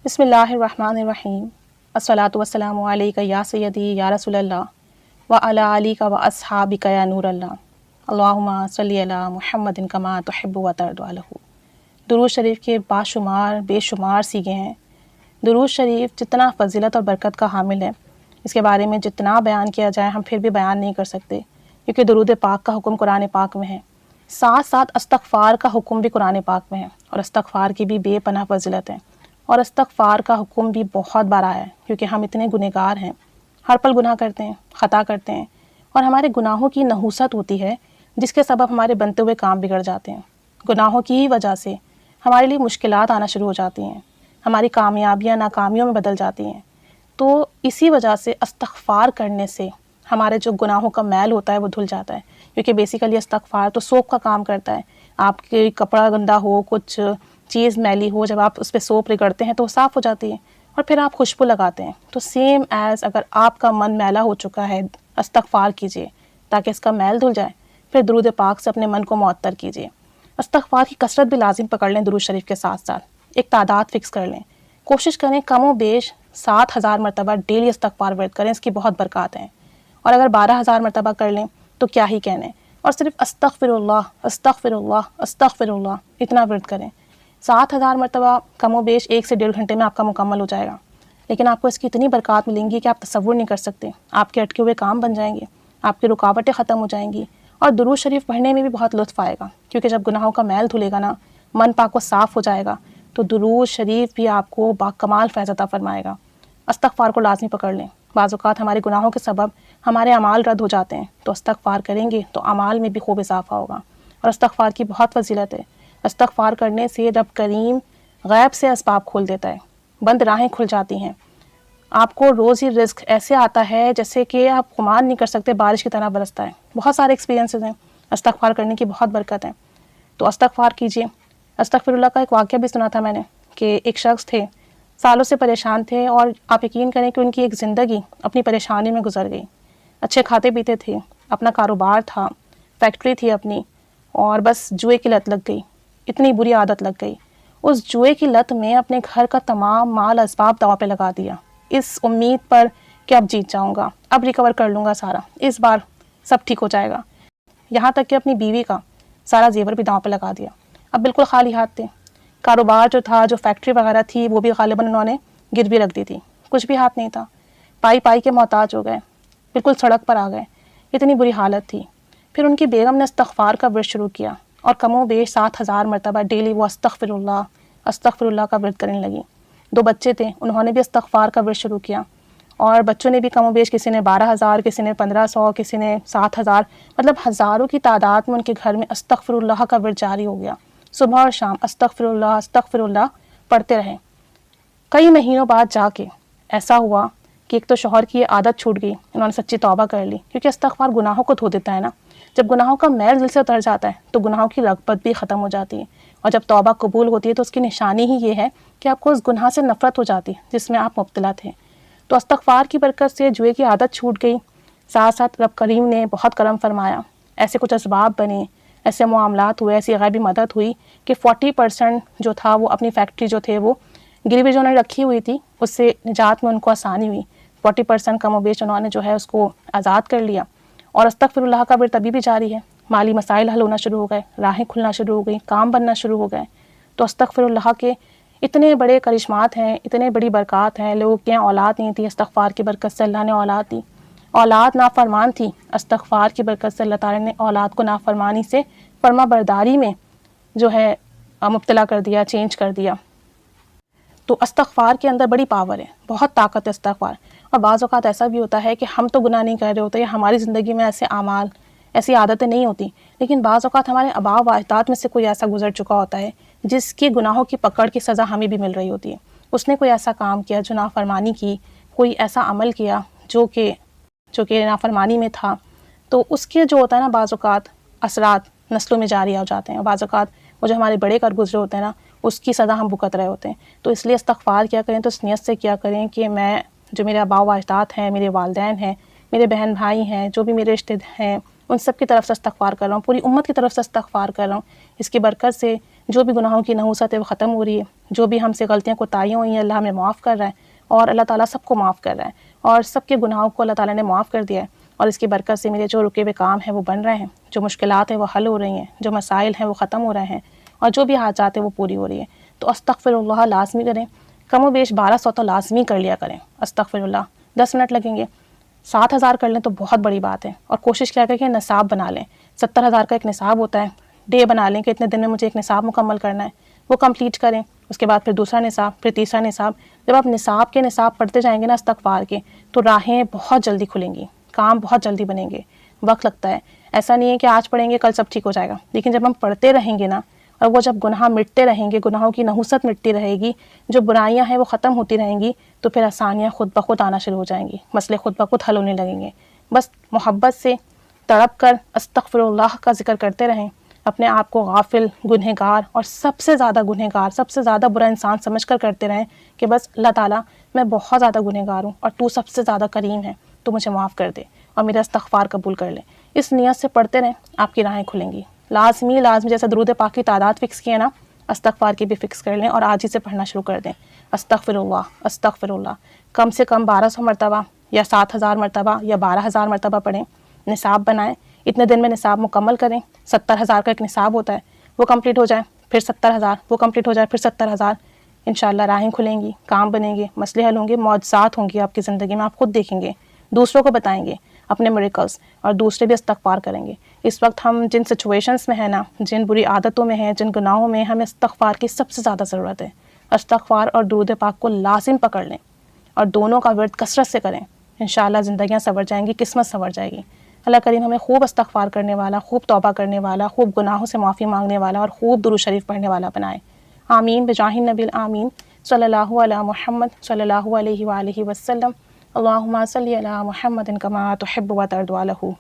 بسم اللہ الرحمن الرحیم الصلاۃ والسلام علیک یا سیدی یا رسول اللہ وعلی آلک و اصحابک یا نور اللہ اللہم صلی علی محمد کما تحب و ترضی عنہ۔ درود شریف کے بے شمار سیغے ہیں۔ درود شریف جتنا فضیلت اور برکت کا حامل ہے، اس کے بارے میں جتنا بیان کیا جائے ہم پھر بھی بیان نہیں کر سکتے، کیونکہ درود پاک کا حکم قرآن پاک میں ہے، ساتھ ساتھ استغفار کا حکم بھی قرآن پاک میں ہے، اور استغفار کی بھی بے پناہ فضیلت ہے، اور استغفار کا حکم بھی بہت بار آیا ہے، کیونکہ ہم اتنے گنہگار ہیں، ہر پل گناہ کرتے ہیں، خطا کرتے ہیں، اور ہمارے گناہوں کی نحوست ہوتی ہے جس کے سبب ہمارے بنتے ہوئے کام بگڑ جاتے ہیں۔ گناہوں کی ہی وجہ سے ہمارے لیے مشکلات آنا شروع ہو جاتی ہیں، ہماری کامیابیاں ناکامیوں میں بدل جاتی ہیں۔ تو اسی وجہ سے استغفار کرنے سے ہمارے جو گناہوں کا میل ہوتا ہے وہ دھل جاتا ہے، کیونکہ بیسیکلی استغفار تو سوپ کا کام کرتا ہے۔ آپ کے کپڑا گندا ہو، کچھ چیز میلی ہو، جب آپ اس پہ سوپ رگڑتے ہیں تو وہ صاف ہو جاتی ہے، اور پھر آپ خوشبو لگاتے ہیں۔ تو سیم ایز اگر آپ کا من میلا ہو چکا ہے، استغفار کیجئے تاکہ اس کا میل دھل جائے، پھر درود پاک سے اپنے من کو معطر کیجئے۔ استغفار کی کثرت بھی لازم پکڑ لیں، درود شریف کے ساتھ ساتھ ایک تعداد فکس کر لیں، کوشش کریں کم و بیش 7,000 مرتبہ ڈیلی استغفار ورد کریں، اس کی بہت برکات ہیں، اور اگر 12,000 مرتبہ کر لیں تو کیا ہی کہنے، اور صرف استغفر اللہ استغفر اللہ استغفر اللہ اتنا ورد کریں۔ 7,000 مرتبہ کم و بیش 1 سے 1.5 گھنٹے میں آپ کا مکمل ہو جائے گا، لیکن آپ کو اس کی اتنی برکات ملیں گی کہ آپ تصور نہیں کر سکتے۔ آپ کے اٹکے ہوئے کام بن جائیں گے، آپ کی رکاوٹیں ختم ہو جائیں گی، اور درود شریف پڑھنے میں بھی بہت لطف آئے گا، کیونکہ جب گناہوں کا میل دھلے گا نا، من پاک و صاف ہو جائے گا، تو درود شریف بھی آپ کو باکمال فیض عطا فرمائے گا۔ استغفار کو لازمی پکڑ لیں۔ بعض اوقات ہمارے گناہوں کے سبب ہمارے اعمال رد ہو جاتے ہیں، تو استغفار کریں گے تو اعمال میں بھی خوب اضافہ ہوگا، اور استغفار کی بہت فضیلت ہے۔ استغفار کرنے سے رب کریم غیب سے اسباب کھول دیتا ہے، بند راہیں کھل جاتی ہیں، آپ کو روزی رزق ایسے آتا ہے جیسے کہ آپ گمان نہیں کر سکتے، بارش کی طرح برستا ہے۔ بہت سارے ایکسپیرینسز ہیں، استغفار کرنے کی بہت برکت ہے، تو استغفار کیجئے۔ استغفر اللہ کا ایک واقعہ بھی سنا تھا میں نے، کہ ایک شخص تھے، سالوں سے پریشان تھے، اور آپ یقین کریں کہ ان کی ایک زندگی اپنی پریشانی میں گزر گئی۔ اچھے کھاتے پیتے تھے، اپنا کاروبار تھا، فیکٹری تھی اپنی، اور بس جوئے کی لت لگ گئی، اتنی بری عادت لگ گئی۔ اس جوئے کی لت میں اپنے گھر کا تمام مال اسباب داؤ پہ لگا دیا، اس امید پر کہ اب جیت جاؤں گا، اب ریکور کر لوں گا سارا، اس بار سب ٹھیک ہو جائے گا۔ یہاں تک کہ اپنی بیوی کا سارا زیور بھی داؤں پہ لگا دیا۔ اب بالکل خالی ہاتھ تھے، کاروبار جو تھا، جو فیکٹری وغیرہ تھی، وہ بھی غالباً انہوں نے گروی رکھ دی تھی، کچھ بھی ہاتھ نہیں تھا، پائی پائی کے محتاج ہو گئے، بالکل سڑک پر آ گئے، اتنی بری حالت تھی۔ پھر ان کی بیگم نے استغفار کا ورد شروع کیا، اور کم و بیش 7,000 مرتبہ ڈیلی وہ استغفر اللہ کا ورد کرنے لگی۔ 2 بچے تھے، انہوں نے بھی استغفار کا ورد شروع کیا، اور بچوں نے بھی کم و بیش، کسی نے 12,000، کسی نے 1,500، کسی نے 7,000، مطلب ہزاروں کی تعداد میں ان کے گھر میں استغفر اللہ کا ورد جاری ہو گیا۔ صبح اور شام استغفر اللہ پڑھتے رہے۔ کئی مہینوں بعد جا کے ایسا ہوا کہ ایک تو شوہر کی یہ عادت چھوٹ گئی، انہوں نے سچی توبہ کر لی، کیونکہ استغفار گناہوں کو دھو دیتا ہے نا۔ جب گناہوں کا میل دل سے اتر جاتا ہے تو گناہوں کی رغبت بھی ختم ہو جاتی ہے، اور جب توبہ قبول ہوتی ہے تو اس کی نشانی ہی یہ ہے کہ آپ کو اس گناہ سے نفرت ہو جاتی ہے جس میں آپ مبتلا تھے۔ تو استغفار کی برکت سے جوئے کی عادت چھوٹ گئی، ساتھ ساتھ رب کریم نے بہت کرم فرمایا، ایسے کچھ اسباب بنے، ایسے معاملات ہوئے، ایسی غیبی مدد ہوئی کہ 40% جو تھا وہ اپنی فیکٹری جو تھے وہ گروی جو انہوں نے رکھی ہوئی تھی اس سے نجات میں ان کو آسانی ہوئی، 40% کم و بیش انہوں نے جو ہے اس کو آزاد کر لیا۔ اور استغفر اللہ کا ورد ابھی بھی جاری ہے، مالی مسائل حل ہونا شروع ہو گئے، راہیں کھلنا شروع ہو گئی، کام بننا شروع ہو گئے۔ تو استغفر اللہ کے اتنے بڑے کرشمات ہیں، اتنے بڑی برکات ہیں۔ لوگوں کے یہاں اولاد نہیں تھی، استغفار کی برکت سے اللہ نے اولاد دی۔ اولاد نافرمان تھی، استغفار کی برکت سے اللہ تعالیٰ نے اولاد کو نافرمانی سے فرما برداری میں جو ہے مبتلا کر دیا، چینج کر دیا۔ تو استغفار کے اندر بڑی پاور ہے، بہت طاقت ہے استغفار۔ اور بعض اوقات ایسا بھی ہوتا ہے کہ ہم تو گناہ نہیں کر رہے ہوتے، یا ہماری زندگی میں ایسے اعمال، ایسی عادتیں نہیں ہوتی، لیکن بعض اوقات ہمارے آباء و اجداد میں سے کوئی ایسا گزر چکا ہوتا ہے جس کی گناہوں کی پکڑ کی سزا ہمیں بھی مل رہی ہوتی ہے۔ اس نے کوئی ایسا کام کیا جو نافرمانی کی، کوئی ایسا عمل کیا جو کہ نافرمانی میں تھا، تو اس کے جو ہوتا ہے نا بعض اوقات اثرات نسلوں میں جاری ہو جاتے ہیں، اور بعض اوقات وہ جو ہمارے بڑے کر گزرے ہوتے ہیں نا، اس کی سزا ہم بھگت رہے ہوتے ہیں۔ تو اس لیے استغفار کیا کریں تو اس نیت سے کیا کریں کہ میں، جو میرے آباء و اجداد ہیں، میرے والدین ہیں، میرے بہن بھائی ہیں، جو بھی میرے رشتے ہیں، ان سب کی طرف سے استغفار کر رہا ہوں، پوری امت کی طرف سے استغفار کر رہا ہوں۔ اس کی برکت سے جو بھی گناہوں کی نحوست ہے وہ ختم ہو رہی ہے، جو بھی ہم سے غلطیاں کوتاہیاں ہوئی ہیں اللہ ہمیں معاف کر رہا ہے، اور اللہ تعالیٰ سب کو معاف کر رہا ہے، اور سب کے گناہوں کو اللہ تعالیٰ نے معاف کر دیا ہے، اور اس کی برکت سے میرے جو رکے ہوئے کام ہیں وہ بن رہے ہیں، جو مشکلات ہیں وہ حل ہو رہی ہیں، جو مسائل ہیں وہ ختم ہو رہے ہیں، اور جو بھی حاجات ہیں وہ پوری ہو رہی ہے۔ تو استغفر اللہ لازمی کریں، کم و بیش 1200 تو لازمی کر لیا کریں استغفر اللہ۔ 10 منٹ لگیں گے، 7,000 کر لیں تو بہت بڑی بات ہے، اور کوشش کیا کریں کہ نصاب بنا لیں۔ 70,000 کا ایک نصاب ہوتا ہے، ڈے بنا لیں کہ اتنے دن میں مجھے ایک نصاب مکمل کرنا ہے، وہ کمپلیٹ کریں، اس کے بعد پھر دوسرا نصاب، پھر تیسرا نصاب۔ جب آپ نصاب کے نصاب پڑھتے جائیں گے نا استغفار کے، تو راہیں بہت جلدی کھلیں گی، کام بہت جلدی بنیں گے۔ وقت لگتا ہے، ایسا نہیں ہے کہ آج پڑھیں گے کل سب ٹھیک ہو جائے گا، لیکن جب ہم پڑھتے رہیں گے نا، اور وہ جب گناہ مٹتے رہیں گے، گناہوں کی نحوست مٹتی رہے گی، جو برائیاں ہیں وہ ختم ہوتی رہیں گی، تو پھر آسانیاں خود بخود آنا شروع ہو جائیں گی، مسئلے خود بخود حل ہونے لگیں گے۔ بس محبت سے تڑپ کر استغفر اللہ کا ذکر کرتے رہیں، اپنے آپ کو غافل، گنہگار اور سب سے زیادہ گنہگار، سب سے زیادہ برا انسان سمجھ کر کرتے رہیں کہ بس اللہ تعالیٰ میں بہت زیادہ گنہگار ہوں اور تو سب سے زیادہ کریم ہے، تو مجھے معاف کر دے اور میرا استغفار قبول کر لے۔ اس نیت سے پڑھتے رہیں، آپ کی راہیں کھلیں گی۔ لازمی جیسے درود پاک کی تعداد فکس کی ہے نا، استغفار کی بھی فکس کر لیں اور آج ہی سے پڑھنا شروع کر دیں۔ استغفر اللہ کم سے کم 1200 مرتبہ یا 7,000 مرتبہ یا 12,000 مرتبہ پڑھیں۔ نصاب بنائیں، اتنے دن میں نصاب مکمل کریں۔ 70,000 کا ایک نصاب ہوتا ہے، وہ کمپلیٹ ہو جائے، پھر 70,000، وہ کمپلیٹ ہو جائے، پھر 70,000۔ انشاءاللہ راہیں کھلیں گی، کام بنیں گے، مسئلے حل ہوں گے، معجزات ہوں گی آپ کی زندگی میں، آپ خود دیکھیں گے، دوسروں کو بتائیں گے اپنے میریکلز، اور دوسرے بھی استغفار کریں گے۔ اس وقت ہم جن سچویشنز میں ہیں نا، جن بری عادتوں میں ہیں، جن گناہوں میں، ہمیں استغفار کی سب سے زیادہ ضرورت ہے۔ استغفار اور درود پاک کو لازم پکڑ لیں، اور دونوں کا ورد کثرت سے کریں، انشاءاللہ زندگیاں سنور جائیں گی، قسمت سنور جائے گی۔ اللہ کریم ہمیں خوب استغفار کرنے والا، خوب توبہ کرنے والا، خوب گناہوں سے معافی مانگنے والا، اور خوب درود شریف پڑھنے والا بنائے۔ آمین بجاہ النبی الآمین صلی اللہ علی محمد صلی اللہ علیہ وآلہ وسلم۔ اللہم صلی علی محمد کما تحب و ترضی عنہ۔